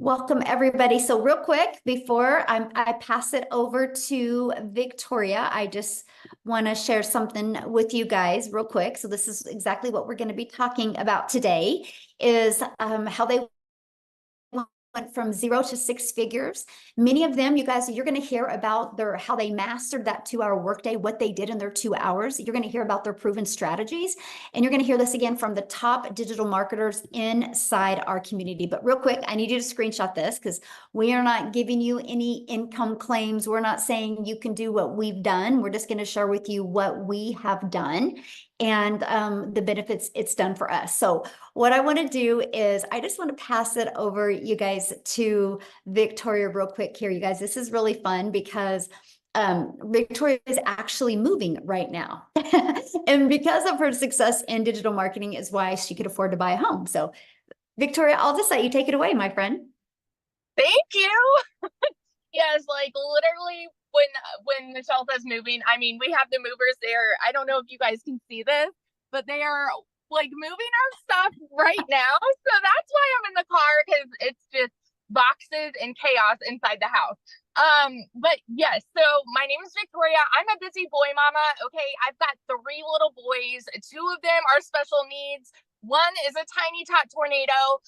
Welcome, everybody. So real quick, before I pass it over to Victoria, I just want to share something with you guys real quick. So this is exactly what we're going to be talking about today is how they went from 0 to 6 figures. Many of them, you guys, you're going to hear about how they mastered that 2 hour workday, what they did in their 2 hours. You're going to hear about their proven strategies, and you're going to hear this again from the top digital marketers inside our community. But real quick, I need you to screenshot this because we are not giving you any income claims. We're not saying you can do what we've done. We're just going to share with you what we have done and the benefits it's done for us. So what I want to do is I just want to pass it over, you guys, to Victoria real quick here. You guys, this is really fun because Victoria is actually moving right now. And because of her success in digital marketing is why she could afford to buy a home. So Victoria, I'll just let you take it away, my friend. Thank you. Yes, like literally when Michelle says moving, I mean we have the movers there. I don't know if you guys can see this, but they are like moving our stuff right now. So that's why I'm in the car because it's just boxes and chaos inside the house. But yes, so my name is Victoria. I'm a busy boy mama. Okay, I've got three little boys. Two of them are special needs. One is a tiny tot tornado.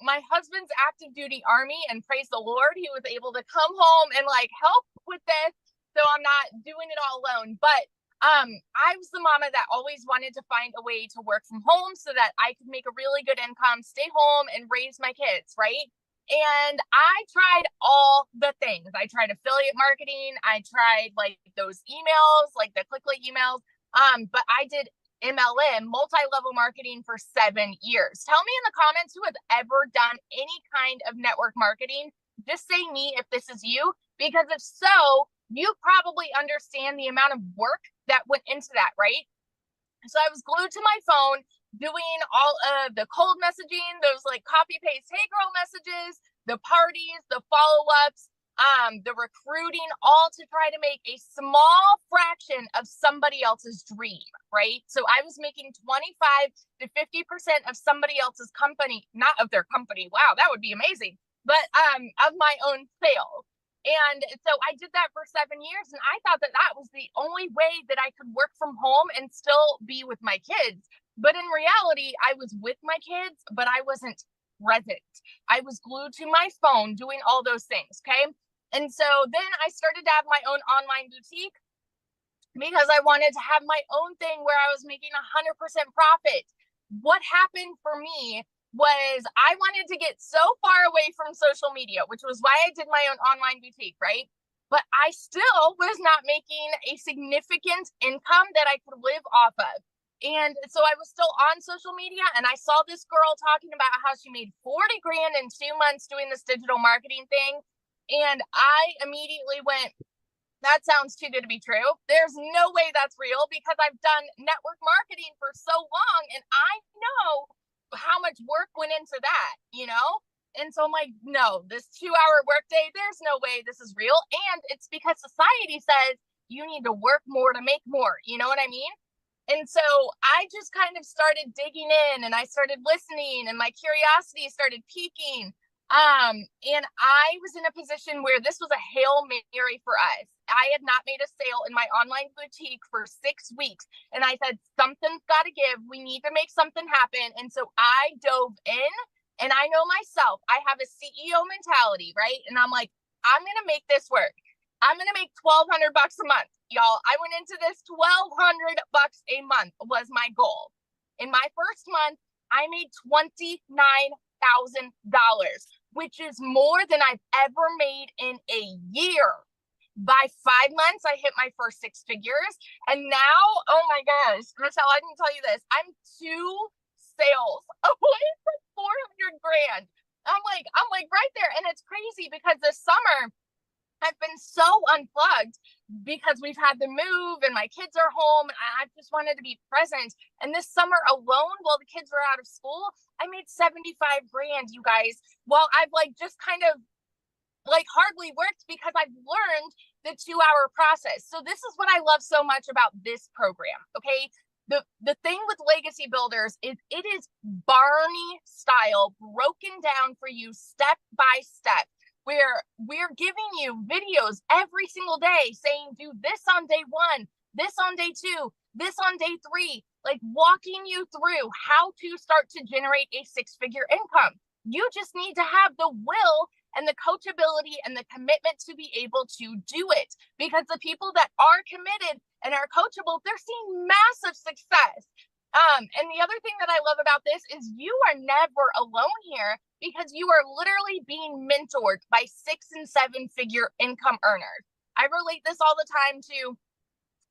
My husband's active duty army, and praise the Lord, he was able to come home and like help with this. So I'm not doing it all alone. But I was the mama that always wanted to find a way to work from home so that I could make a really good income, stay home, and raise my kids, right? And I tried all the things. I tried affiliate marketing. I tried like those emails, like the click emails. But I did MLM, multi-level marketing, for 7 years. Tell me in the comments who has ever done any kind of network marketing. Just say me if this is you, because if so, you probably understand the amount of work that went into that, right? So I was glued to my phone doing all of the cold messaging, those like copy paste, hey girl messages, the parties, the follow ups, the recruiting, all to try to make a small fraction of somebody else's dream, right? So I was making 25 to 50% of somebody else's company, not of their company. Wow, that would be amazing. But of my own sales. And so I did that for 7 years, and I thought that that was the only way that I could work from home and still be with my kids. But in reality, I was with my kids, but I wasn't present. I was glued to my phone doing all those things. Okay. And so then I started to have my own online boutique because I wanted to have my own thing where I was making 100% profit. What happened for me was I wanted to get so far away from social media, which was why I did my own online boutique, right? But I still was not making a significant income that I could live off of. And so I was still on social media, and I saw this girl talking about how she made 40 grand in 2 months doing this digital marketing thing. And I immediately went, that sounds too good to be true. There's no way that's real because I've done network marketing for so long and I know how much work went into that, you know? And so I'm like, no, this 2 hour workday, there's no way this is real. And it's because society says you need to work more to make more. You know what I mean? And so I just kind of started digging in and I started listening and my curiosity started piquing. And I was in a position where this was a Hail Mary for us. I had not made a sale in my online boutique for 6 weeks. And I said, something's got to give. We need to make something happen. And so I dove in, and I know myself, I have a CEO mentality, right? And I'm like, I'm going to make this work. I'm going to make $1,200 a month, y'all. I went into this $1,200 a month was my goal. In my first month, I made $29,000, which is more than I've ever made in a year. By 5 months, I hit my first 6 figures. And now, oh my gosh, Michelle, I didn't tell you this. I'm 2 sales away from 400 grand. I'm like right there. And it's crazy because this summer I've been so unplugged because we've had the move and my kids are home. And I just wanted to be present. And this summer alone, while the kids were out of school, I made 75 grand, you guys. Well, I've like just kind of like hardly worked because I've learned the 2 hour process. So this is what I love so much about this program. Okay. the thing with legacy builders is it is Barney style, broken down for you step by step, where we're giving you videos every single day saying, do this on day 1, this on day 2, this on day 3, like walking you through how to start to generate a 6-figure income. You just need to have the will and the coachability and the commitment to be able to do it, because the people that are committed and are coachable, they're seeing massive success. And the other thing that I love about this is you are never alone here, because you are literally being mentored by 6- and 7-figure income earners. I relate this all the time to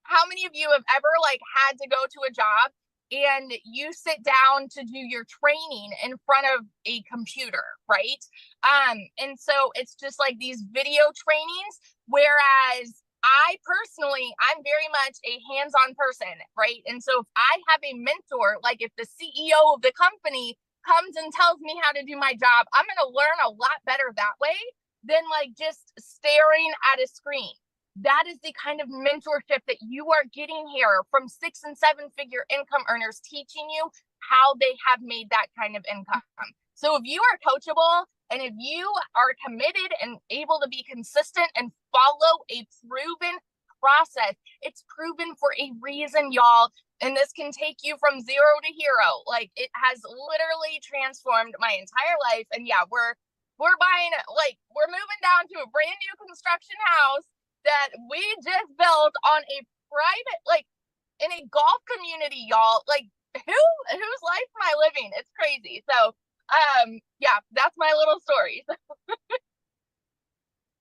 how many of you have ever like had to go to a job and you sit down to do your training in front of a computer, right? And so it's just like these video trainings, whereas I personally, I'm very much a hands-on person, right? And so if I have a mentor, like if the CEO of the company comes and tells me how to do my job, I'm going to learn a lot better that way than like just staring at a screen. That is the kind of mentorship that you are getting here from 6- and 7-figure income earners, teaching you how they have made that kind of income. So if you are coachable and if you are committed and able to be consistent and follow a proven process, it's proven for a reason, y'all. And this can take you from 0 to hero. Like, it has literally transformed my entire life. And yeah, we're buying, like, we're moving down to a brand new construction house that we just built on a private, like, in a golf community, y'all. Like, whose life am I living? It's crazy. So yeah, that's my little story.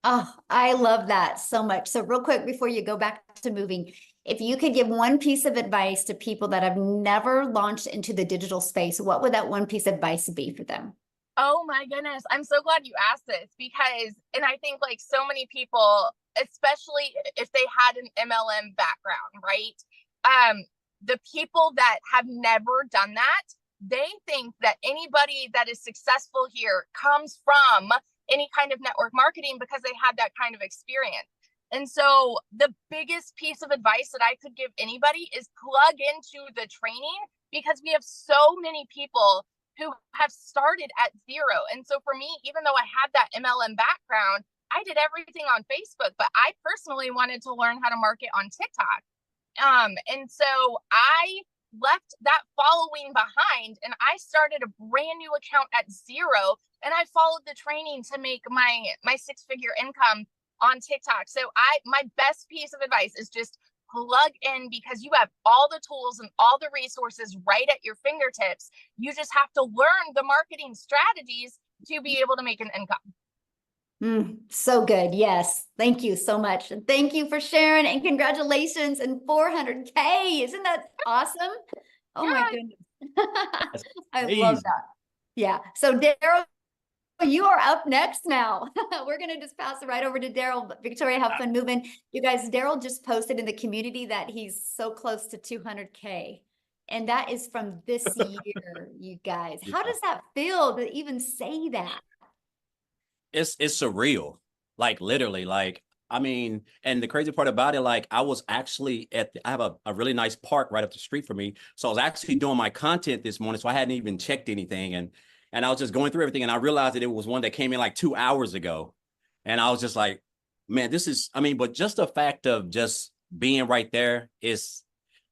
Oh, I love that so much. So real quick, before you go back to moving, if you could give one piece of advice to people that have never launched into the digital space, what would that one piece of advice be for them? Oh my goodness. I'm so glad you asked this, because, and I think like so many people, especially if they had an MLM background, right? The people that have never done that, they think that anybody that is successful here comes from any kind of network marketing because they had that kind of experience. And so the biggest piece of advice that I could give anybody is plug into the training, because we have so many people who have started at 0. And so for me, even though I had that MLM background, I did everything on Facebook, but I personally wanted to learn how to market on TikTok. And so I left that following behind and I started a brand new account at 0, and I followed the training to make my 6-figure income on TikTok. So my best piece of advice is just plug in, because you have all the tools and all the resources right at your fingertips. You just have to learn the marketing strategies to be able to make an income. So good. Yes. Thank you so much. And thank you for sharing, and congratulations and 400K. Isn't that awesome? Oh my goodness. I love that. Yeah. So Daryl, you are up next now. We're going to just pass it right over to Daryl. Victoria, have fun moving. You guys, Daryl just posted in the community that he's so close to 200K. And that is from this year, you guys. How does that feel to even say that? It's surreal, like literally, like, I mean, and the crazy part about it, like, I was actually I have a really nice park right up the street from me. So I was actually doing my content this morning. So I hadn't even checked anything. And I was just going through everything, and I realized that it was one that came in like 2 hours ago. And I was just like, man, this is, I mean, but just the fact of just being right there is,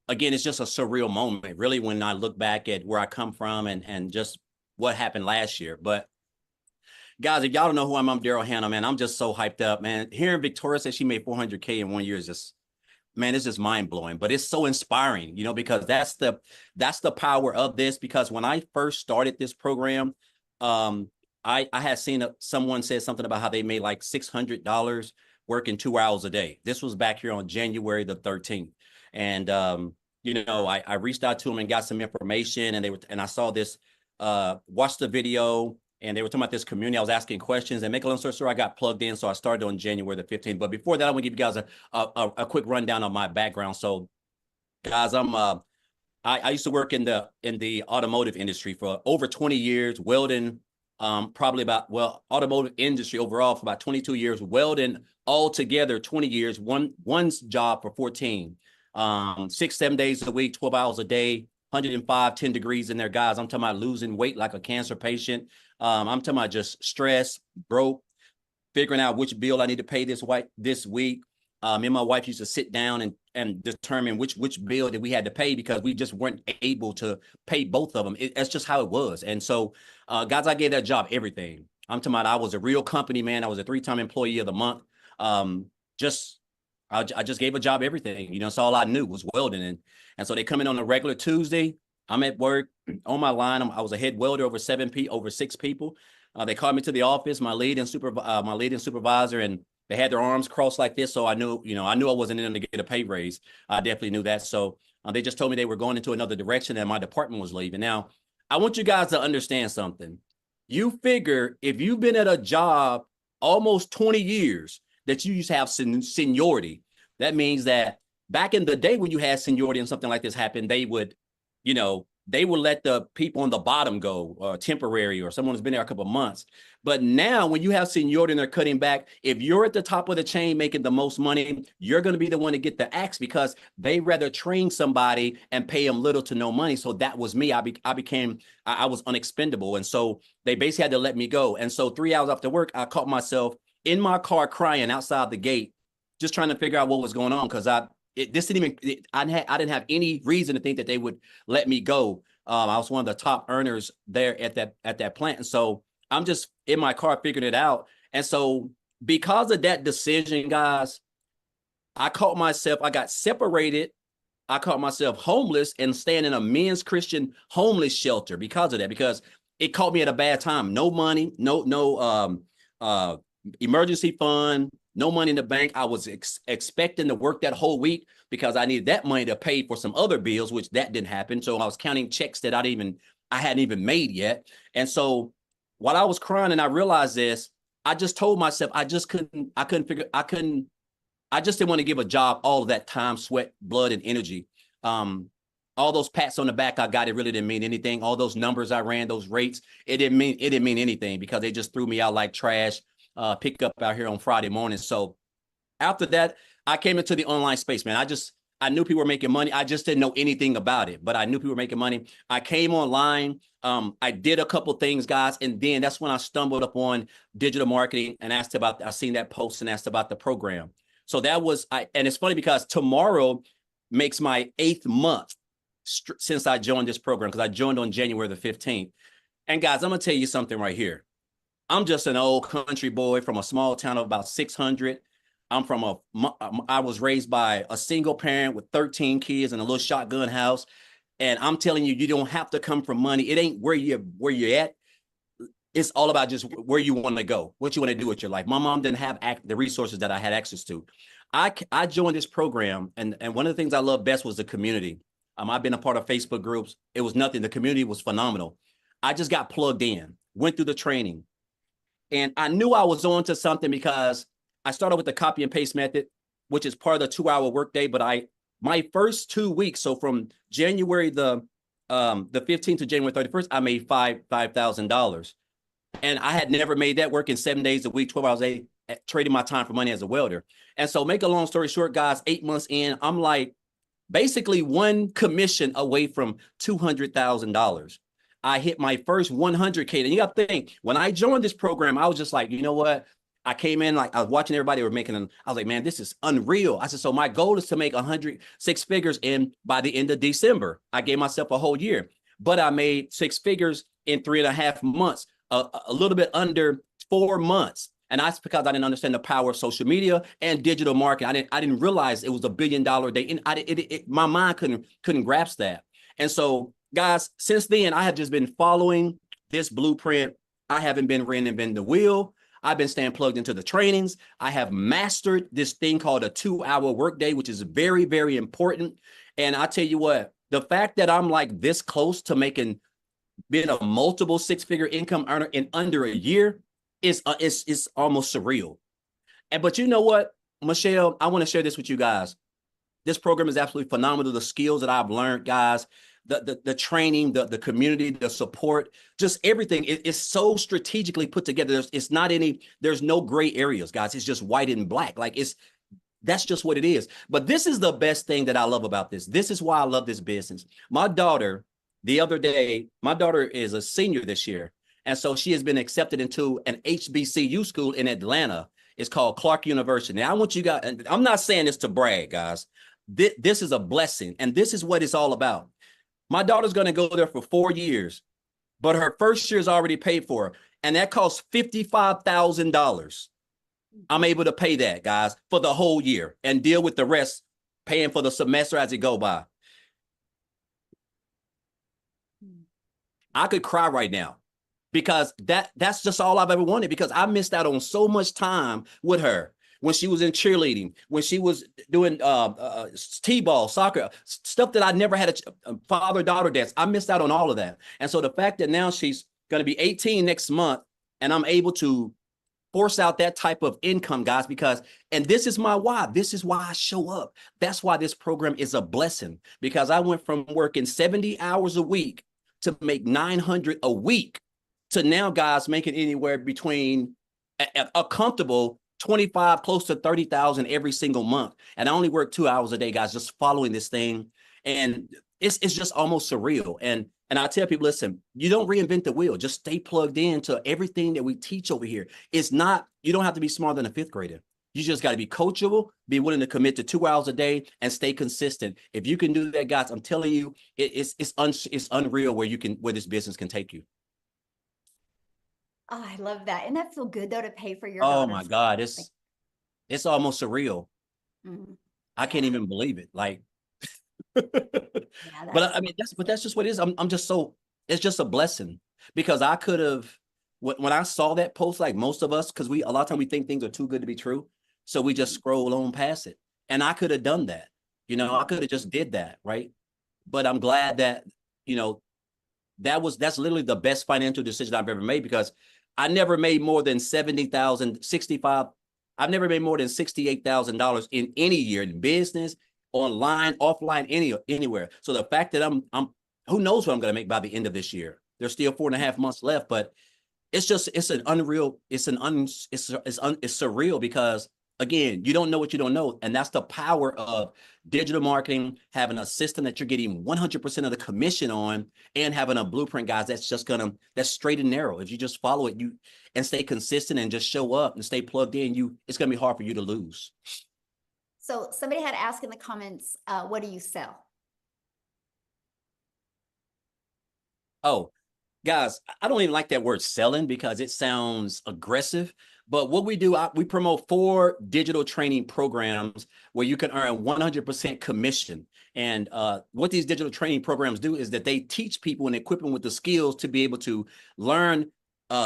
again, it's just a surreal moment, really, when I look back at where I come from and just what happened last year. But guys, if y'all don't know who I'm Daryl Hannah, man. I'm just so hyped up, man. Hearing Victoria say she made 400K in 1 year is just, man, it's just mind blowing. But it's so inspiring, you know, because that's the power of this. Because when I first started this program, I had seen someone said something about how they made like $600 working 2 hours a day. This was back here on January the 13th, and you know, I reached out to them and got some information, and I saw this, watched the video. And they were talking about this community. I was asking questions, and make a long story short, I got plugged in. So I started on January the 15th. But before that, I want to give you guys a quick rundown of my background. So, guys, I used to work in the automotive industry for over 20 years, welding, automotive industry overall for about 22 years, welding all together 20 years, one's job for 14. 6, 7 days a week, 12 hours a day, 105, 10 degrees in there, guys. I'm talking about losing weight like a cancer patient. I'm talking about just stress, broke, figuring out which bill I need to pay this week. Me and my wife used to sit down and determine which bill that we had to pay because we just weren't able to pay both of them. That's just how it was. And so, guys, I gave that job everything. I'm talking about I was a real company man. I was a 3-time employee of the month. I just gave a job everything. You know, so all I knew was welding. And so they come in on a regular Tuesday. I'm at work on my line. I was a head welder over 6 people. They called me to the office, my lead and supervisor, and they had their arms crossed like this. So I knew I wasn't in to get a pay raise. I definitely knew that. So they just told me they were going into another direction and my department was leaving. Now, I want you guys to understand something. You figure if you've been at a job almost 20 years that you used to have seniority, that means that back in the day when you had seniority and something like this happened, they would let the people on the bottom go temporary or someone who's been there a couple of months. But now when you have seniority and they're cutting back, if you're at the top of the chain making the most money, you're going to be the one to get the axe because they rather train somebody and pay them little to no money. So that was me. I was unexpendable. And so they basically had to let me go. And so 3 hours after work, I caught myself in my car crying outside the gate, just trying to figure out what was going on because I didn't have any reason to think that they would let me go. I was one of the top earners there at that plant. And so I'm just in my car figuring it out. And so because of that decision, guys, I got separated. I caught myself homeless and staying in a men's Christian homeless shelter because of that, because it caught me at a bad time. No money, no emergency fund, no money in the bank. I was expecting to work that whole week because I needed that money to pay for some other bills, which that didn't happen. So I was counting checks that I hadn't even made yet. And so while I was crying and I realized this, I just told myself I just didn't want to give a job all of that time, sweat, blood, and energy. All those pats on the back I got, it really didn't mean anything. All those numbers I ran, those rates, it didn't mean anything because they just threw me out like trash. Pick up out here on Friday morning. So after that, I came into the online space, man. I knew people were making money. I just didn't know anything about it, but I knew people were making money. I came online. I did a couple things, guys. And then that's when I stumbled upon digital marketing and I seen that post and asked about the program. So and it's funny because tomorrow makes my 8th month since I joined this program because I joined on January the 15th. And guys, I'm going to tell you something right here. I'm just an old country boy from a small town of about 600. I was raised by a single parent with 13 kids in a little shotgun house. And I'm telling you, you don't have to come from money. It ain't where you're at. It's all about just where you want to go, what you want to do with your life. My mom didn't have the resources that I had access to. I joined this program, and one of the things I love best was the community. I've been a part of Facebook groups. It was nothing. The community was phenomenal. I just got plugged in, went through the training. And I knew I was on to something because I started with the copy and paste method, which is part of the 2-hour workday. But my first 2 weeks, so from January the 15th to January 31st, I made $5,000. And I had never made that working 7 days a week, 12 hours a day, trading my time for money as a welder. And so make a long story short, guys, 8 months in, I'm like basically one commission away from $200,000. I hit my first 100K. And you got to think, when I joined this program, I was just like, you know what? I came in, like I was watching everybody were making them. I was like, man, this is unreal. I said, so my goal is to make 6 figures by the end of December. I gave myself a whole year, but I made 6 figures in 3.5 months, a little bit under 4 months. And that's because I didn't understand the power of social media and digital marketing. I didn't realize it was $1 billion day. And my mind couldn't grasp that. And so, guys, since then, I have just been following this blueprint. I haven't been reinventing the wheel. I've been staying plugged into the trainings. I have mastered this thing called a 2-hour workday, which is very, very important. And I tell you what, the fact that I'm like this close to being a multiple 6-figure income earner in under a year is almost surreal. But you know what, Michelle, I want to share this with you guys. This program is absolutely phenomenal. The skills that I've learned, guys, the training, the community, the support, just everything is so strategically put together. There's no gray areas, guys. It's just white and black. Like That's just what it is. But this is the best thing that I love about this. This is why I love this business. My daughter, the other day, my daughter is a senior this year. And so she has been accepted into an HBCU school in Atlanta. It's called Clark University. Now, I want you guys, and I'm not saying this to brag, guys. This is a blessing, and this is what it's all about. My daughter's going to go there for 4 years, but her first year is already paid for, and that costs $55,000. I'm able to pay that, guys, for the whole year and deal with the rest, paying for the semester as it go by. I could cry right now because that's just all I've ever wanted, because I missed out on so much time with her when she was in cheerleading, when she was doing t-ball, soccer, stuff that I never had a father-daughter dance. I missed out on all of that. And so the fact that now she's going to be 18 next month and I'm able to force out that type of income, guys, because, and this is my why. This is why I show up. That's why this program is a blessing, because I went from working 70 hours a week to make 900 a week to now, guys, making anywhere between a comfortable 25, close to 30,000 every single month. And I only work 2 hours a day, guys, just following this thing. And it's just almost surreal. And I tell people, listen, you don't reinvent the wheel. Just stay plugged into everything that we teach over here. It's not, you don't have to be smarter than a fifth grader. You just got to be coachable, be willing to commit to 2 hours a day, and stay consistent. If you can do that, guys, I'm telling you, it's unreal where this business can take you. Oh, I love that. And that feel good though to pay for your Oh daughter's my God, it's almost surreal. Mhm. I can't even believe it. Like, Yeah, but I mean, that's just what it is. I'm just so, it's just a blessing, because I could have, when I saw that post, like most of us, because a lot of times we think things are too good to be true. So we just scroll on past it. And I could have done that. I could have just did that. Right. But I'm glad that, you know, that's literally the best financial decision I've ever made, because I never made more than 70,000, 65. I've never made more than $68,000 in any year in business, online, offline, anywhere. So the fact that I'm who knows what I'm going to make by the end of this year. There's still 4.5 months left, but it's surreal, because again, you don't know what you don't know. And that's the power of digital marketing, having a system that you're getting 100% of the commission on, and having a blueprint, guys, that's straight and narrow. If you just follow it, and stay consistent and just show up and stay plugged in, it's going to be hard for you to lose. So somebody had asked in the comments, what do you sell? Oh, guys, I don't even like that word selling, because it sounds aggressive. But what we do, we promote 4 digital training programs where you can earn 100% commission. And what these digital training programs do is that they teach people and equip them with the skills to be able to learn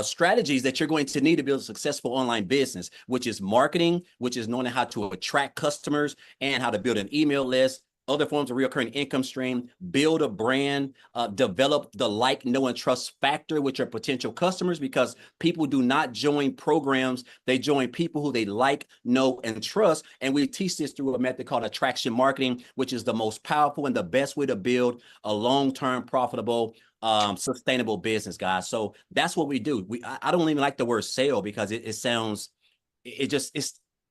strategies that you're going to need to build a successful online business, which is marketing, which is knowing how to attract customers and how to build an email list, other forms of recurring income stream, build a brand, develop the like, know, and trust factor with your potential customers, because people do not join programs. They join people who they like, know, and trust. And we teach this through a method called attraction marketing, which is the most powerful and the best way to build a long-term, profitable, sustainable business, guys. So that's what we do. I don't even like the word sale, because it sounds,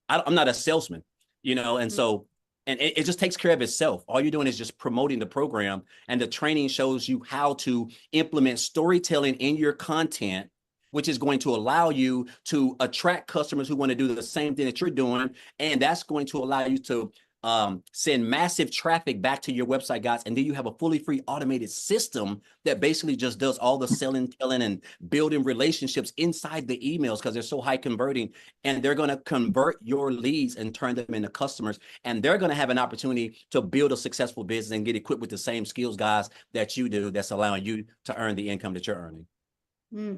I'm not a salesman, and so, and it just takes care of itself. All you're doing is just promoting the program, and the training shows you how to implement storytelling in your content, which is going to allow you to attract customers who want to do the same thing that you're doing. And that's going to allow you to send massive traffic back to your website, guys. And then you have a fully free automated system that basically just does all the selling, telling, and building relationships inside the emails, because they're so high converting. And they're going to convert your leads and turn them into customers. And they're going to have an opportunity to build a successful business and get equipped with the same skills, guys, that you do, that's allowing you to earn the income that you're earning.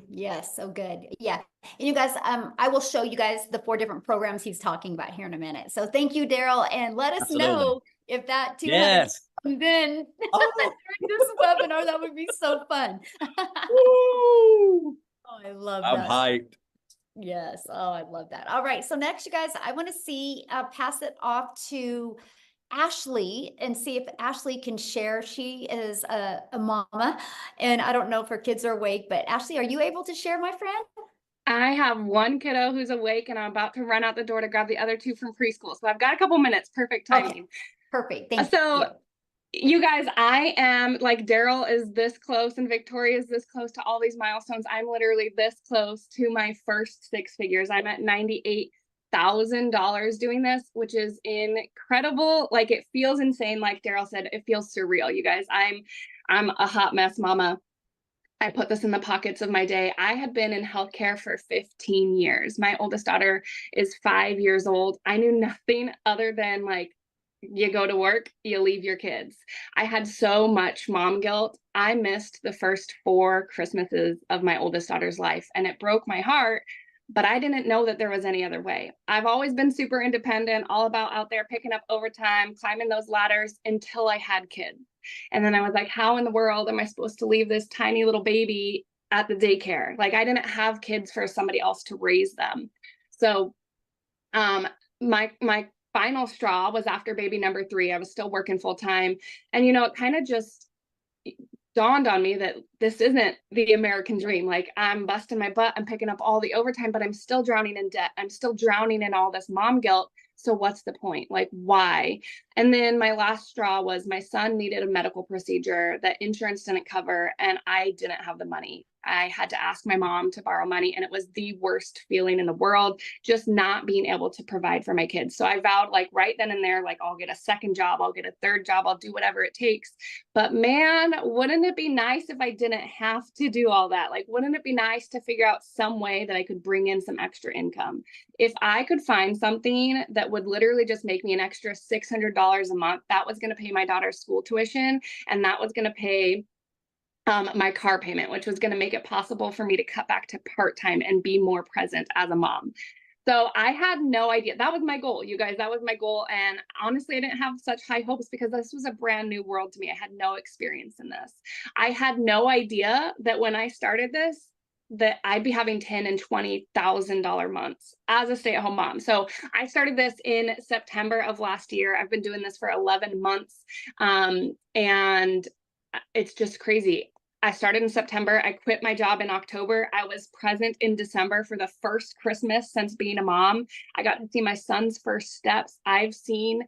Yes, so good. Yeah. And you guys, I will show you guys the 4 different programs he's talking about here in a minute. So thank you, Daryl, and let us Absolutely. know if that 200 Yes. comes in Oh. during this webinar. That would be so fun. Woo! Oh, I love I'm that. hyped. Yes. Oh, I love that. All right. So next, you guys, I want to pass it off to Ashley and see if Ashley can share. She is a mama, and I don't know if her kids are awake, but Ashley, are you able to share, my friend? I have one kiddo who's awake and I'm about to run out the door to grab the other two from preschool. So I've got a couple minutes. Perfect timing. Okay, perfect. Thank So you. you guys, I am like Daryl is this close and Victoria is this close to all these milestones. I'm literally this close to my first six figures. I'm at $98,000 doing this, which is incredible. Like it feels insane. Like Daryl said, it feels surreal. You guys, I'm a hot mess mama. I put this in the pockets of my day. I had been in healthcare for 15 years. My oldest daughter is 5 years old. I knew nothing other than like, you go to work, you leave your kids. I had so much mom guilt. I missed the first 4 Christmases of my oldest daughter's life, and it broke my heart. But I didn't know that there was any other way. I've always been super independent, all about out there picking up overtime, climbing those ladders until I had kids. And then I was like, how in the world am I supposed to leave this tiny little baby at the daycare? Like I didn't have kids for somebody else to raise them. So my final straw was after baby number 3. I was still working full time. And it kind of just dawned on me that this isn't the American dream. Like I'm busting my butt, I'm picking up all the overtime, but I'm still drowning in debt. I'm still drowning in all this mom guilt. So what's the point? Like, why? And then my last straw was my son needed a medical procedure that insurance didn't cover, and I didn't have the money. I had to ask my mom to borrow money, and it was the worst feeling in the world, just not being able to provide for my kids. So I vowed, like right then and there, like I'll get a second job, I'll get a third job, I'll do whatever it takes. But man, wouldn't it be nice if I didn't have to do all that? Like, wouldn't it be nice to figure out some way that I could bring in some extra income? If I could find something that would literally just make me an extra $600 a month, that was going to pay my daughter's school tuition, and that was going to pay my car payment, which was going to make it possible for me to cut back to part-time and be more present as a mom. So I had no idea. That was my goal, you guys. That was my goal. And honestly, I didn't have such high hopes because this was a brand new world to me. I had no experience in this. I had no idea that when I started this, that I'd be having $10,000 and $20,000 months as a stay-at-home mom. So I started this in September of last year. I've been doing this for 11 months. And it's just crazy. I started in September. I quit my job in October. I was present in December for the first Christmas since being a mom. I got to see my son's first steps. I've seen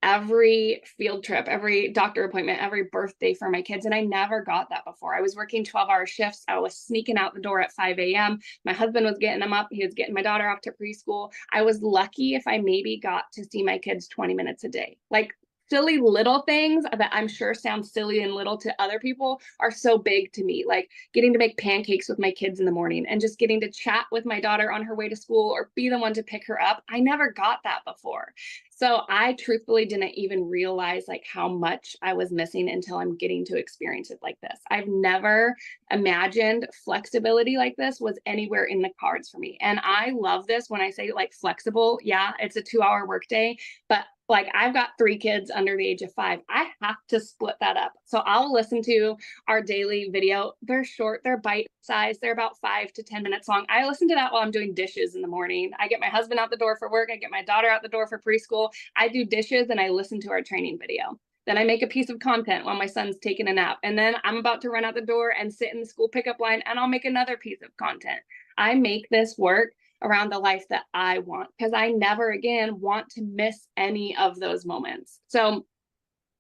every field trip, every doctor appointment, every birthday for my kids. And I never got that before. I was working 12-hour shifts. I was sneaking out the door at 5 a.m. My husband was getting them up. He was getting my daughter off to preschool. I was lucky if I maybe got to see my kids 20 minutes a day. Like silly little things that I'm sure sound silly and little to other people are so big to me. Like getting to make pancakes with my kids in the morning and just getting to chat with my daughter on her way to school or be the one to pick her up. I never got that before. So I truthfully didn't even realize like how much I was missing until I'm getting to experience it like this. I've never imagined flexibility like this was anywhere in the cards for me. And I love this when I say like flexible. Yeah, it's a 2-hour workday, but like I've got 3 kids under the age of 5. I have to split that up. So I'll listen to our daily video. They're short, they're bite sized, they're about 5 to 10 minutes long. I listen to that while I'm doing dishes in the morning. I get my husband out the door for work. I get my daughter out the door for preschool. I do dishes and I listen to our training video. Then I make a piece of content while my son's taking a nap. And then I'm about to run out the door and sit in the school pickup line and I'll make another piece of content. I make this work around the life that I want because I never again want to miss any of those moments. So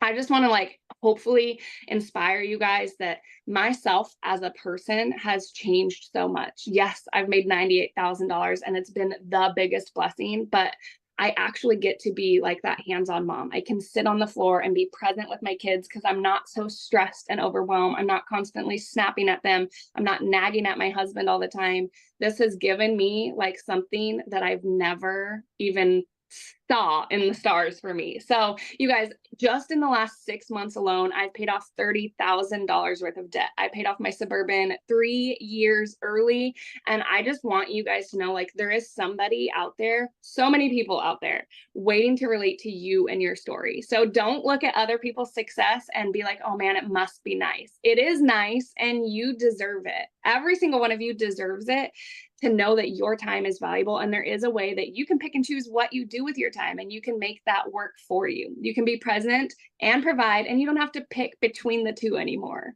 I just want to like hopefully inspire you guys that myself as a person has changed so much. Yes, I've made $98,000 and it's been the biggest blessing, but I actually get to be like that hands-on mom. I can sit on the floor and be present with my kids because I'm not so stressed and overwhelmed. I'm not constantly snapping at them. I'm not nagging at my husband all the time. This has given me like something that I've never even saw in the stars for me. So you guys, just in the last 6 months alone, I've paid off $30,000 worth of debt. I paid off my Suburban 3 years early. And I just want you guys to know, like, there is somebody out there, so many people out there waiting to relate to you and your story. So don't look at other people's success and be like, oh man, it must be nice. It is nice and you deserve it. Every single one of you deserves it, to know that your time is valuable. And there is a way that you can pick and choose what you do with your time and you can make that work for you. You can be present and provide, and you don't have to pick between the two anymore.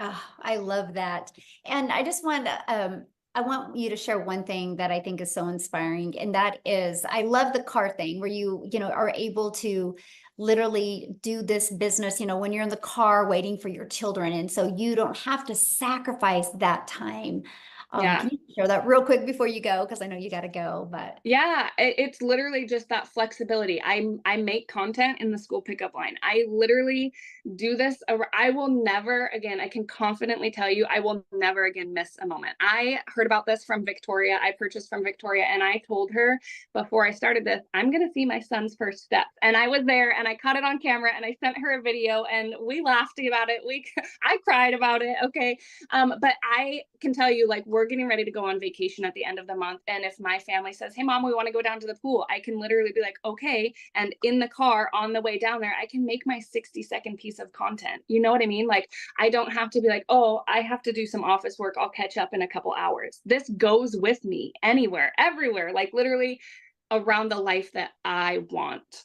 Oh, I love that. And I just want to, I want you to share one thing that I think is so inspiring, and that is, I love the car thing where you know, are able to literally do this business, you know, when you're in the car waiting for your children. And so you don't have to sacrifice that time. Yeah. Can you share that real quick before you go? Because I know you got to go, but. Yeah, it's literally just that flexibility. I make content in the school pickup line. I literally do this. I will never again, I can confidently tell you, I will never again miss a moment. I heard about this from Victoria. I purchased from Victoria, and I told her before I started this, I'm going to see my son's first steps. And I was there, and I caught it on camera, and I sent her a video, and we laughed about it. I cried about it. Okay. But I can tell you, like, we're getting ready to go on vacation at the end of the month. And if my family says, hey, mom, we want to go down to the pool, I can literally be like, okay. And in the car on the way down there, I can make my 60-second piece of content. You know what I mean? Like, I don't have to be like, oh, I have to do some office work. I'll catch up in a couple hours. This goes with me anywhere, everywhere, like literally around the life that I want.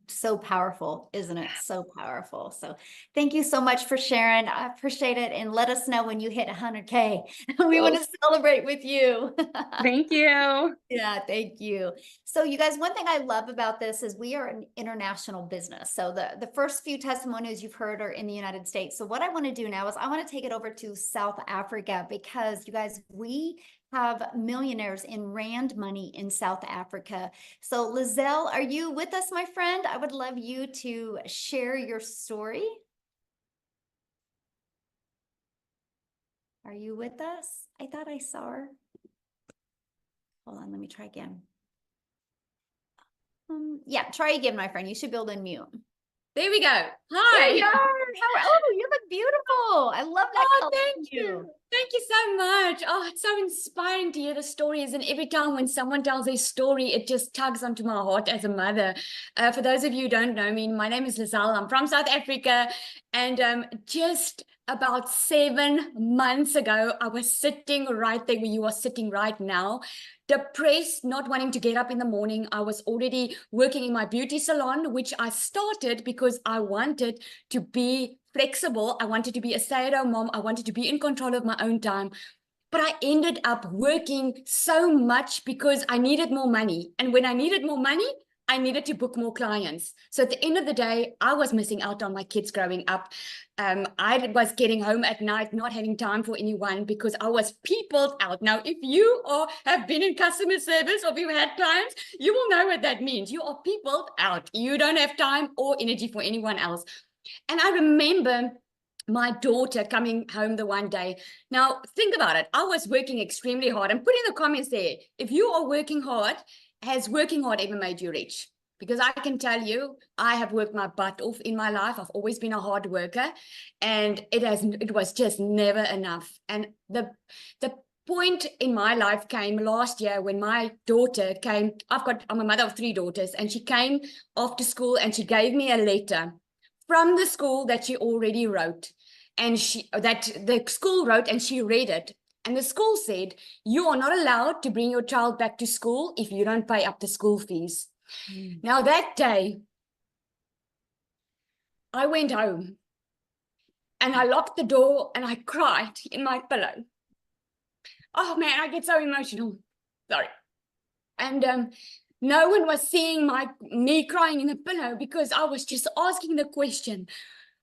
So powerful, isn't it? So powerful. So thank you so much for sharing. I appreciate it. And let us know when you hit 100K. We want to celebrate with you. Thank you. Yeah, thank you. So you guys, one thing I love about this is we are an international business. So the first few testimonials you've heard are in the United States. So what I want to do now is I want to take it over to South Africa, because you guys, we have millionaires in rand money in South Africa. So Lizelle, are you with us, my friend? I would love you to share your story. Are you with us? I thought I saw her. Hold on, let me try again. Yeah, try again, my friend. You should be able to unmute. There we go. There Hi. you are. Oh, you look beautiful. I love that Oh, color thank in you. Thank you so much. Oh, it's so inspiring to hear the stories. And every time when someone tells their story, it just tugs onto my heart as a mother. For those of you who don't know me, my name is Lizelle. I'm from South Africa. And just about 7 months ago, I was sitting right there where you are sitting right now, depressed, not wanting to get up in the morning. I was already working in my beauty salon, which I started because I wanted to be flexible. I wanted to be a stay-at-home mom. I wanted to be in control of my own time. But I ended up working so much because I needed more money. And when I needed more money, I needed to book more clients. So at the end of the day, I was missing out on my kids growing up. I was getting home at night, not having time for anyone because I was peopled out. Now, if you have been in customer service or if you've had clients, you will know what that means. You are peopled out. You don't have time or energy for anyone else. And I remember my daughter coming home the one day. Now, think about it. I was working extremely hard. And put in the comments there, if you are working hard, has working hard ever made you rich? Because I can tell you, I have worked my butt off in my life. I've always been a hard worker, and it was just never enough. And the point in my life came last year when my daughter came. I'm a mother of 3 daughters, and she came after school and she gave me a letter from the school that she already wrote, and that the school wrote, and she read it. And the school said, you are not allowed to bring your child back to school if you don't pay up the school fees. Now that day, I went home and I locked the door and I cried in my pillow. Oh man, I get so emotional. Sorry. And no one was seeing me crying in the pillow because I was just asking the question,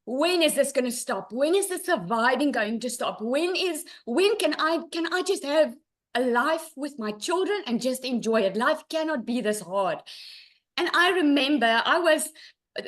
when is this going to stop? When is the surviving going to stop? When can I just have a life with my children and just enjoy it? Life cannot be this hard. And I remember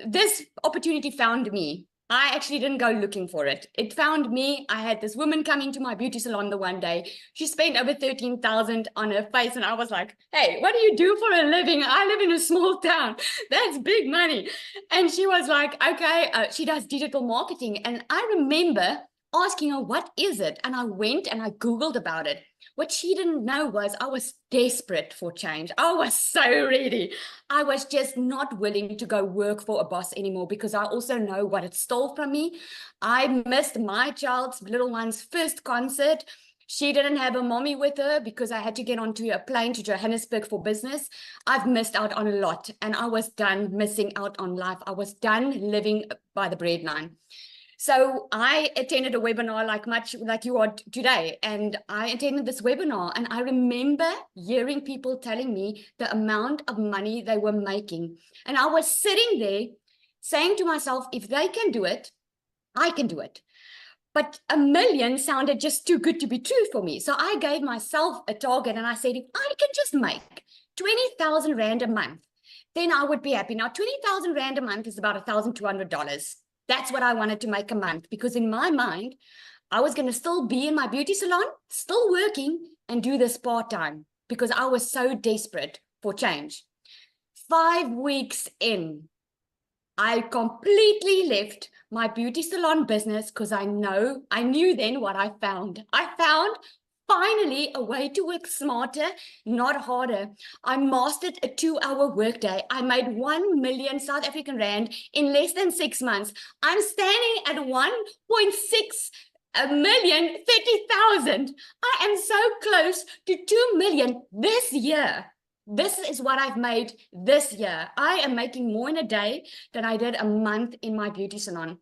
this opportunity found me. I actually didn't go looking for it. It found me. I had this woman come into my beauty salon the one day. She spent over 13,000 on her face. And I was like, hey, what do you do for a living? I live in a small town. That's big money. And she was like, okay, she does digital marketing. And I remember asking her, what is it? And I went and I Googled about it. What she didn't know was I was desperate for change. I was so ready. I was just not willing to go work for a boss anymore because I also know what it stole from me. I missed my child's little one's first concert. She didn't have a mommy with her because I had to get onto a plane to Johannesburg for business. I've missed out on a lot, and I was done missing out on life. I was done living by the breadline. So I attended a webinar much like you are today, and I attended this webinar, and I remember hearing people telling me the amount of money they were making. And I was sitting there saying to myself, if they can do it, I can do it. But $1 million sounded just too good to be true for me. So I gave myself a target, and I said, if I can just make 20,000 Rand a month, then I would be happy. Now, 20,000 Rand a month is about $1,200. That's what I wanted to make a month, because in my mind, I was going to still be in my beauty salon, still working, and do this part-time, because I was so desperate for change. 5 weeks in, I completely left my beauty salon business because I knew then what I found. I found finally a way to work smarter, not harder. I mastered a 2-hour workday. I made 1 million South African Rand in less than 6 months. I'm standing at 1.6 million, 30,000. I am so close to 2 million this year. This is what I've made this year. I am making more in a day than I did a month in my beauty salon.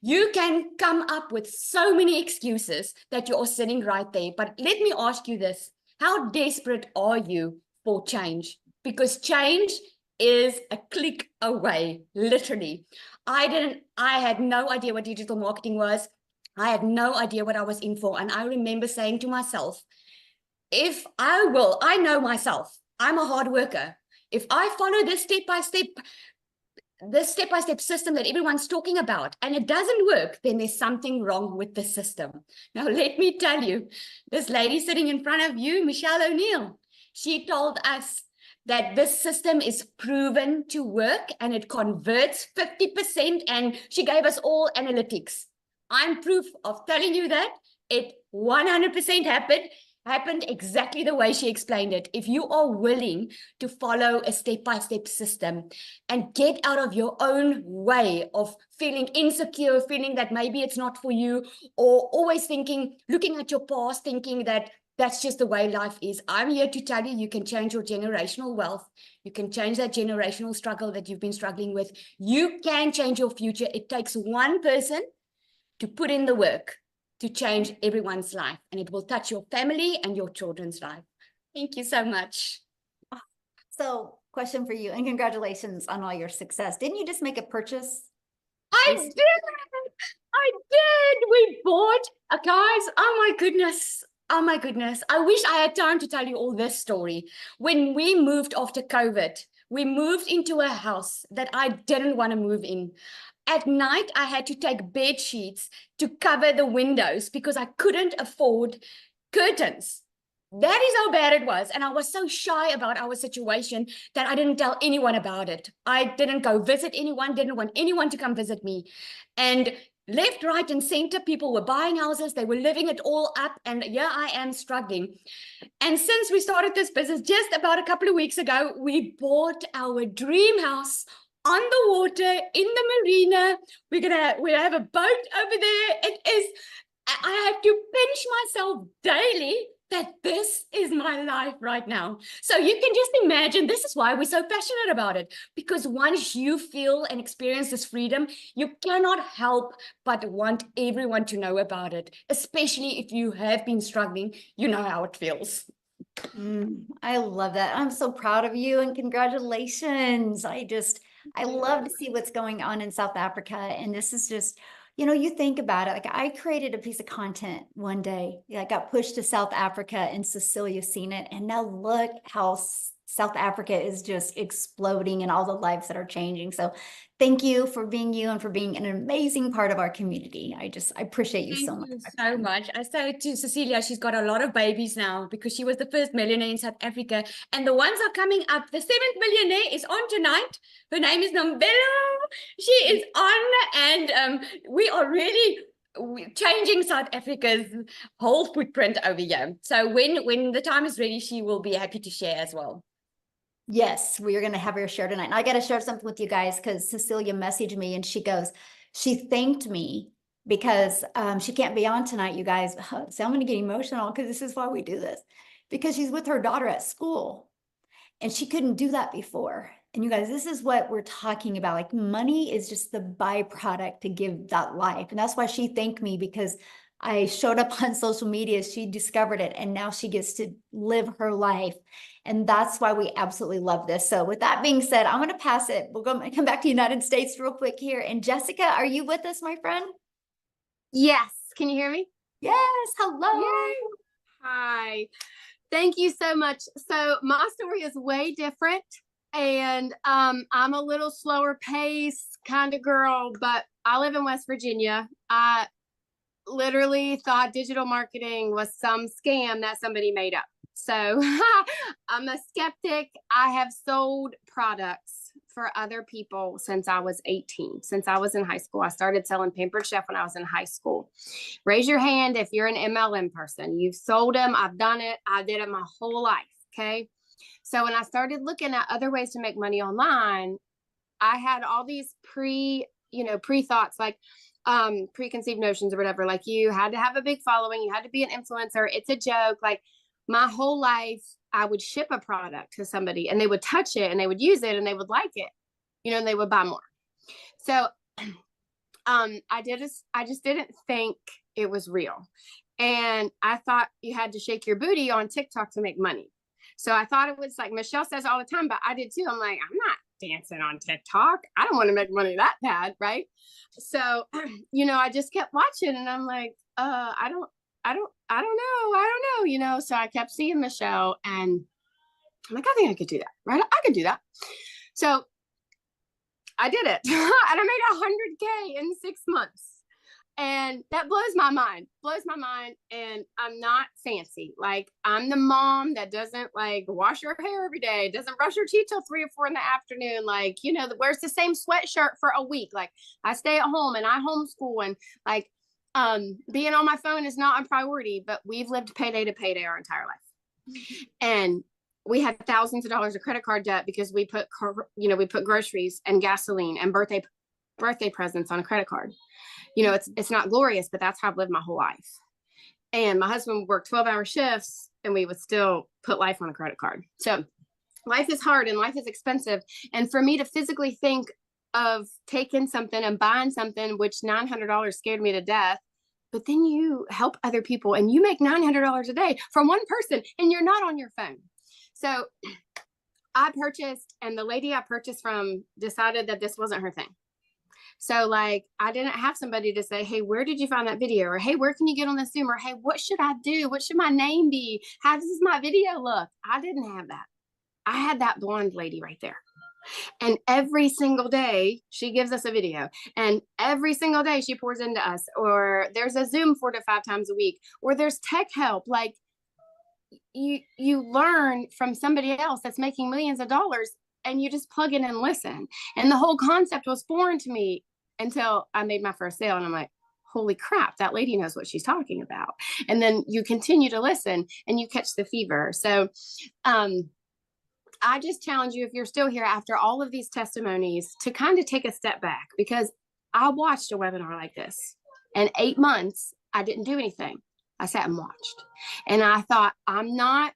You can come up with so many excuses that you're sitting right there. But let me ask you this. How desperate are you for change? Because change is a click away, literally. I had no idea what digital marketing was. I had no idea what I was in for. And I remember saying to myself, I know myself. I'm a hard worker. If I follow this step-by-step system that everyone's talking about, and it doesn't work, then there's something wrong with the system. Now, let me tell you, this lady sitting in front of you, Michelle O'Neill, she told us that this system is proven to work and it converts 50%, and she gave us all analytics. I'm proof of telling you that it 100% happened exactly the way she explained it. If you are willing to follow a step-by-step system and get out of your own way of feeling insecure, feeling that maybe it's not for you, or always looking at your past, thinking that that's just the way life is. I'm here to tell you, you can change your generational wealth. You can change that generational struggle that you've been struggling with. You can change your future. It takes one person to put in the work to change everyone's life, and it will touch your family and your children's life. Thank you so much. So, question for you, and congratulations on all your success. Didn't you just make a purchase? I did. We bought, guys, oh my goodness. Oh my goodness. I wish I had time to tell you all this story. When we moved after COVID, we moved into a house that I didn't want to move in. At night, I had to take bed sheets to cover the windows because I couldn't afford curtains. That is how bad it was. And I was so shy about our situation that I didn't tell anyone about it. I didn't go visit anyone, didn't want anyone to come visit me. And left, right, and center, people were buying houses. They were living it all up. And here I am struggling. And since we started this business just about a couple of weeks ago, we bought our dream house on the water in the marina. We have a boat over there. I have to pinch myself daily that this is my life right now. So you can just imagine, this is why we're so passionate about it, because once you feel and experience this freedom, you cannot help but want everyone to know about it, especially if you have been struggling, you know how it feels. I love that. I'm so proud of you, and congratulations. I love to see what's going on in South Africa. And this is just, you think about it. Like, I created a piece of content one day. I got pushed to South Africa, and Cecilia's seen it. And now look how South Africa is just exploding and all the lives that are changing. So thank you for being you and for being an amazing part of our community. I appreciate you so much. Thank you so much. I say to Cecilia, she's got a lot of babies now because she was the first millionaire in South Africa. And the ones are coming up. The 7th millionaire is on tonight. Her name is Nombelo. She is on, and we are really changing South Africa's whole footprint over here. So when the time is ready, she will be happy to share as well. Yes, we are going to have her share tonight. And I got to share something with you guys, because Cecilia messaged me and she thanked me because she can't be on tonight, you guys. So I'm going to get emotional, because this is why we do this, because she's with her daughter at school and she couldn't do that before. And you guys, this is what we're talking about. Like money is just the byproduct to give that life. And that's why she thanked me, because I showed up on social media. She discovered it and now she gets to live her life. And that's why we absolutely love this. So with that being said, I'm going to pass it. We're going to come back to United States real quick here. And Jessica, are you with us, my friend? Yes. Can you hear me? Yes. Hello. Yay. Hi. Thank you so much. So my story is way different, and I'm a little slower pace kind of girl, but I live in West Virginia. I literally thought digital marketing was some scam that somebody made up. So I'm a skeptic. I have sold products for other people since I was 18. Since I was in high school, I started selling Pampered Chef when I was in high school. Raise your hand if you're an MLM person. You've sold them. I've done it. I did it my whole life. Okay. So when I started looking at other ways to make money online, I had all these pre-thoughts, like preconceived notions or whatever. Like, you had to have a big following. You had to be an influencer. It's a joke. Like, my whole life, I would ship a product to somebody and they would touch it and they would use it and they would like it, and they would buy more. So I just didn't think it was real. And I thought you had to shake your booty on TikTok to make money. So I thought it was like Michelle says all the time, but I did too. I'm like, I'm not dancing on TikTok. I don't want to make money that bad. Right. So, I just kept watching and I'm like, I don't know. So I kept seeing Michelle and I'm like, I think I could do that. Right. I could do that. So I did it and I made 100K in 6 months. And that blows my mind. And I'm not fancy. Like, I'm the mom that doesn't like wash her hair every day, doesn't brush her teeth till 3 or 4 in the afternoon. Like, that wears the same sweatshirt for a week. Like, I stay at home and I homeschool, and like, being on my phone is not a priority, but we've lived payday to payday our entire life. And we had thousands of dollars of credit card debt because we put groceries and gasoline and birthday presents on a credit card. It's not glorious, but that's how I've lived my whole life. And my husband worked 12-hour shifts and we would still put life on a credit card. So life is hard and life is expensive. And for me to physically think of taking something and buying something, which $900 scared me to death, but then you help other people and you make $900 a day from one person and you're not on your phone. So I purchased, and the lady I purchased from decided that this wasn't her thing. So like, I didn't have somebody to say, hey, where did you find that video? Or, hey, where can you get on this Zoom? Or, hey, what should I do? What should my name be? How does my video look? I didn't have that. I had that blonde lady right there. And every single day she gives us a video, and every single day she pours into us, or there's a Zoom 4 to 5 times a week, or there's tech help. Like, you learn from somebody else that's making millions of dollars, and you just plug in and listen. And the whole concept was foreign to me until I made my first sale. And I'm like, holy crap, that lady knows what she's talking about. And then you continue to listen and you catch the fever. So I just challenge you, if you're still here after all of these testimonies, to kind of take a step back, because I watched a webinar like this, and 8 months, I didn't do anything. I sat and watched. And I thought, I'm not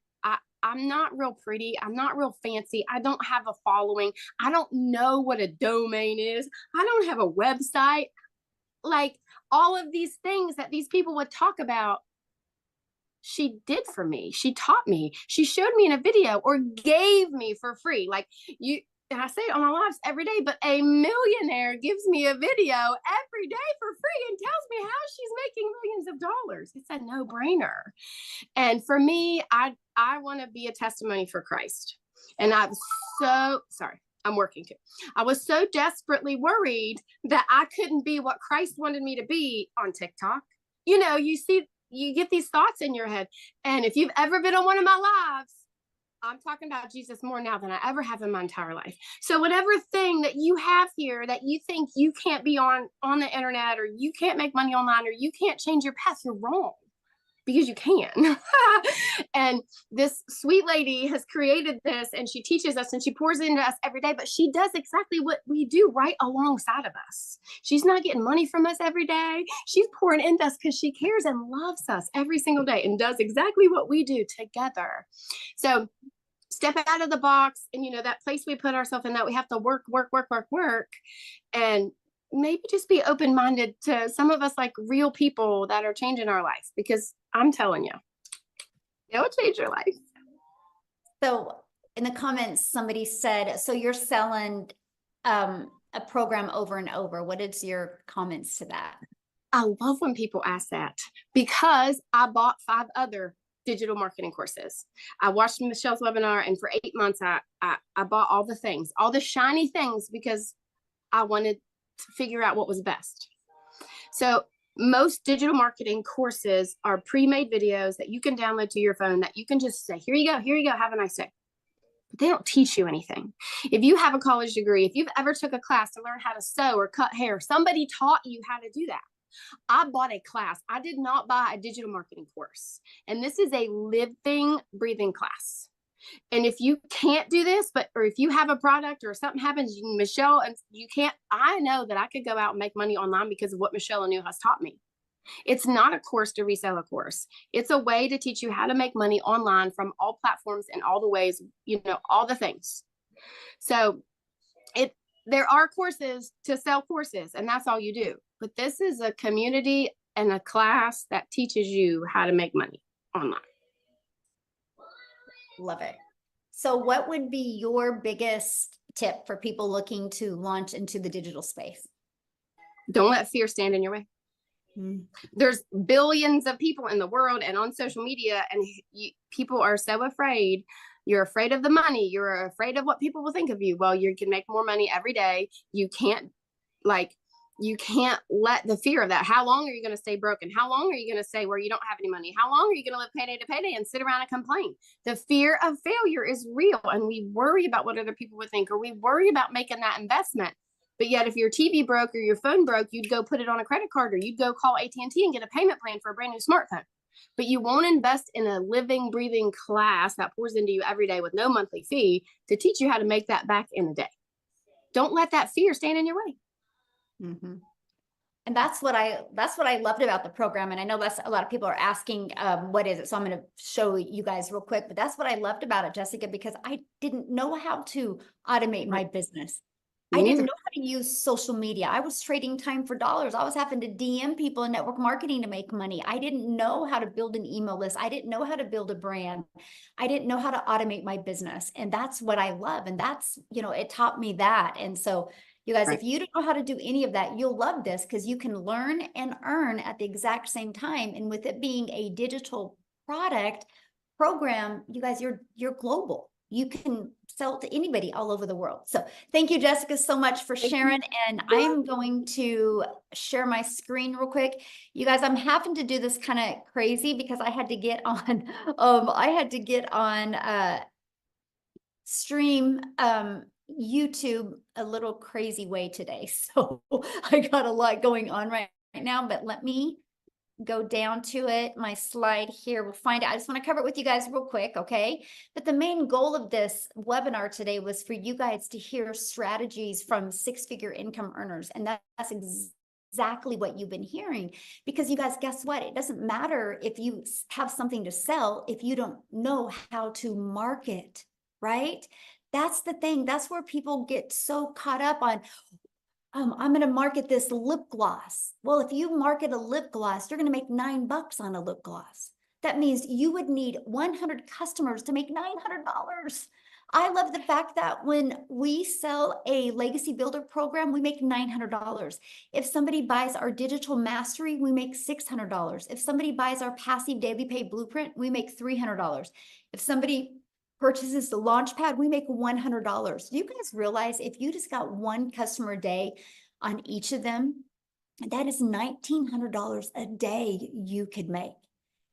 real pretty. I'm not real fancy. I don't have a following. I don't know what a domain is. I don't have a website. Like, all of these things that these people would talk about, she did for me. She taught me. She showed me in a video, or gave me for free. Like, and I say it on my lives every day, but a millionaire gives me a video every day for free and tells me how she's making millions of dollars. It's a no-brainer. And for me, I want to be a testimony for Christ. And I was so sorry. I'm working too. I was so desperately worried that I couldn't be what Christ wanted me to be on TikTok. You get these thoughts in your head. And if you've ever been on one of my lives, I'm talking about Jesus more now than I ever have in my entire life. So whatever thing that you have here that you think you can't be on the internet, or you can't make money online, or you can't change your path, you're wrong, because you can. And this sweet lady has created this, and she teaches us and she pours into us every day, but she does exactly what we do right alongside of us. She's not getting money from us every day. She's pouring into us because she cares and loves us every single day, and does exactly what we do together. So step out of the box, and that place we put ourselves in, that we have to work, and maybe just be open-minded to some of us, like real people that are changing our life, because I'm telling you, it'll change your life. So in the comments, somebody said, so you're selling a program over and over. What is your comments to that? I love when people ask that, because I bought 5 other digital marketing courses. I watched Michelle's webinar, and for 8 months, I bought all the things, all the shiny things, because I wanted to figure out what was best. So most digital marketing courses are pre-made videos that you can download to your phone, that you can just say, here you go, have a nice day. But they don't teach you anything. If you have a college degree, if you've ever took a class to learn how to sew or cut hair, somebody taught you how to do that. I bought a class. I did not buy a digital marketing course. And this is a living, breathing class. And if you can't do this, or if you have a product or something happens, Michelle, and you can't, I know that I could go out and make money online because of what Michelle Anu has taught me. It's not a course to resell a course. It's a way to teach you how to make money online from all platforms and all the ways, all the things. So there are courses to sell courses, and that's all you do. But this is a community and a class that teaches you how to make money online. Love it. So what would be your biggest tip for people looking to launch into the digital space? Don't let fear stand in your way. There's billions of people in the world and on social media, and people are so afraid. You're afraid of the money. You're afraid of what people will think of you. Well, you can make more money every day. You can't let the fear of that. How long are you going to stay broken? How long are you going to stay where you don't have any money? How long are you going to live payday to payday and sit around and complain? The fear of failure is real, and we worry about what other people would think, or we worry about making that investment. But yet, if your TV broke or your phone broke, you'd go put it on a credit card, or you'd go call AT&T and get a payment plan for a brand new smartphone. But you won't invest in a living, breathing class that pours into you every day with no monthly fee to teach you how to make that back in a day. Don't let that fear stand in your way. Mm-hmm. And that's what I loved about the program. And I know that's a lot of people are asking, what is it? So I'm going to show you guys real quick, but that's what I loved about it, Jessica, because I didn't know how to automate my business. I didn't know how to use social media. I was trading time for dollars. I was having to DM people in network marketing to make money. I didn't know how to build an email list. I didn't know how to build a brand. I didn't know how to automate my business. And that's what I love. And that's, it taught me that. And so you guys, if you don't know how to do any of that, you'll love this, because you can learn and earn at the exact same time. And with it being a digital product program, you guys, you're global. You can sell to anybody all over the world. So thank you, Jessica, so much for sharing. And I'm going to share my screen real quick. You guys, I'm having to do this kind of crazy because I had to get on, stream YouTube a little crazy way today. So I got a lot going on right now, but let me go down to it. My slide here, we'll find it. I just want to cover it with you guys real quick, okay? But the main goal of this webinar today was for you guys to hear strategies from 6-figure income earners. And that's exactly what you've been hearing, because you guys, guess what? It doesn't matter if you have something to sell if you don't know how to market, right? That's the thing. That's where people get so caught up on, I'm going to market this lip gloss. Well, if you market a lip gloss, you're going to make $9 on a lip gloss. That means you would need 100 customers to make $900. I love the fact that when we sell a legacy builder program, we make $900. If somebody buys our digital mastery, we make $600. If somebody buys our passive daily pay blueprint, we make $300. If somebody purchases the Launchpad, we make $100. Do you guys realize if you just got one customer a day on each of them, that is $1,900 a day you could make.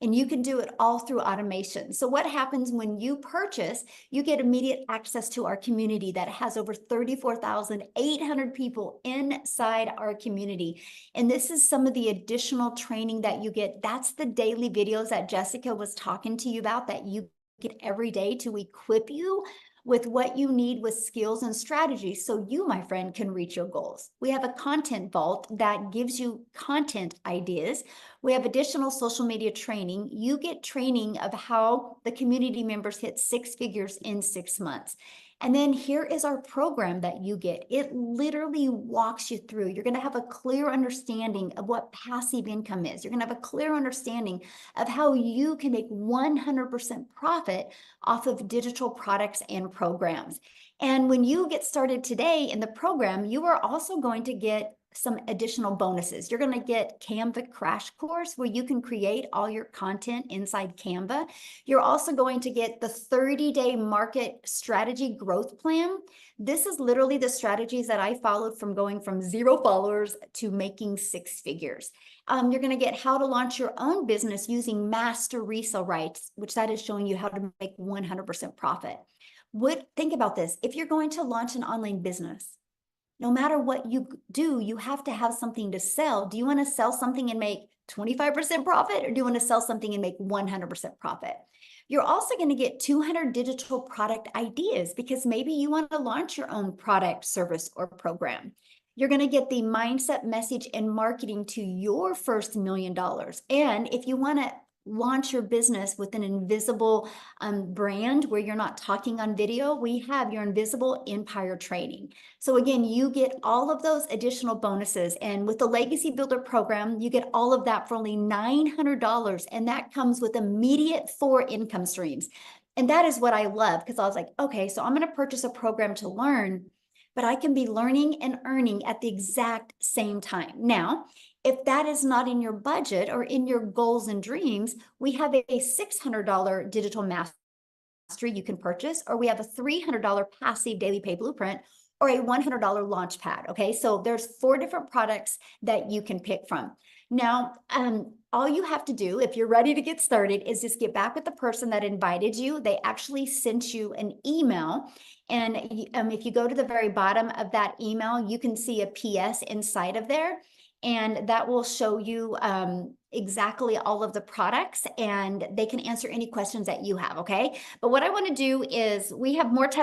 And you can do it all through automation. So what happens when you purchase, you get immediate access to our community that has over 34,800 people inside our community. And this is some of the additional training that you get. That's the daily videos that Jessica was talking to you about that you get every day to equip you with what you need with skills and strategies so you, my friend, can reach your goals. We have a content vault that gives you content ideas. We have additional social media training. You get training of how the community members hit 6 figures in 6 months. And then here is our program that you get. It literally walks you through. You're going to have a clear understanding of what passive income is. You're going to have a clear understanding of how you can make 100% profit off of digital products and programs. And when you get started today in the program, you are also going to get some additional bonuses. You're going to get Canva crash course where you can create all your content inside Canva. You're also going to get the 30-day market strategy growth plan. This is literally the strategies that I followed from going from 0 followers to making 6 figures. You're going to get how to launch your own business using master resale rights, which that is showing you how to make 100% profit. Think about this. If you're going to launch an online business, no matter what you do, you have to have something to sell. Do you want to sell something and make 25% profit, or do you want to sell something and make 100% profit? You're also going to get 200 digital product ideas because maybe you want to launch your own product, service, or program. You're going to get the mindset, message, and marketing to your first $1 million. And if you want to launch your business with an invisible brand where you're not talking on video, we have your Invisible Empire training. So again, you get all of those additional bonuses. And with the Legacy Builder program, you get all of that for only $900. And that comes with immediate 4 income streams. And that is what I love, because I was like, okay, so I'm going to purchase a program to learn, but I can be learning and earning at the exact same time. Now, if that is not in your budget or in your goals and dreams, we have a $600 digital mastery you can purchase, or we have a $300 passive daily pay blueprint, or a $100 launch pad. Okay, so there's 4 different products that you can pick from. Now, all you have to do if you're ready to get started is just get back with the person that invited you. They actually sent you an email. And if you go to the very bottom of that email, you can see a PS inside of there. And that will show you exactly all of the products, and they can answer any questions that you have, okay? But what I want to do is we have more tests